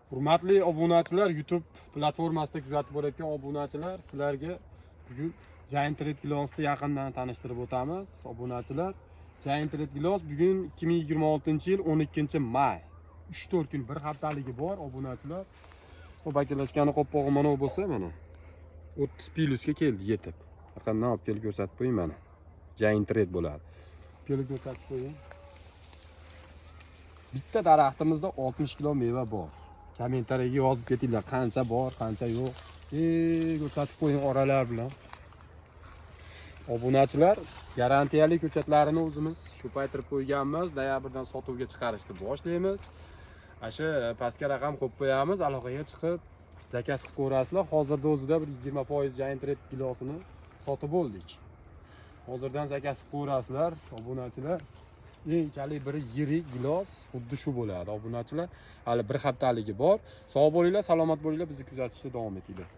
Hurmatli obunachilar, YouTube platformasida kuzatib borayotgan obunachilar, sizlarga bugun Giant Red Gloss'ni yaqindan tanishtirib o'tamiz. Obunachilar, Giant Red Gloss bugun 2026-yil 12-may. 3-4 kun, bir haftaligi bor obunachilar. Obakilashgani qo'ppog'i mana bu bo'lsa, mana 30 plyusga keldi yetib. Yaqindan olib kelib ko'rsatib qo'ying mana. Giant Red bo'ladi. Kelib ko'rsatib qo'ying. Bitta daraxtimizda 60 kilo meva bor. Kommentariyaga yozib ketinglar, qancha bor, qancha yo'q. Ko'rsatib qo'ying oralar bilan. Obunachilar, garantiyali ko'chatlarini o'zimiz ko'paytirib qo'yganmiz. Noyabrdan sotuvga chiqarishni boshlaymiz. Asha pastga raqam qo'yib qo'yamiz, aloqaga chiqib zakaz qilib ko'rasizlar. Hozirda o'zida bir 20% Giant Red Gloss'ini sotib oldik. Hozirdan zakaz qilib ko'rasizlar, obunachilar. Eng kalibri yirik gilos xuddi shu bo'ladi. Obunachilar, hali bir haftaligi bor. Sog' bo'linglar, salomat bo'linglar, bizni kuzatishda davom etinglar.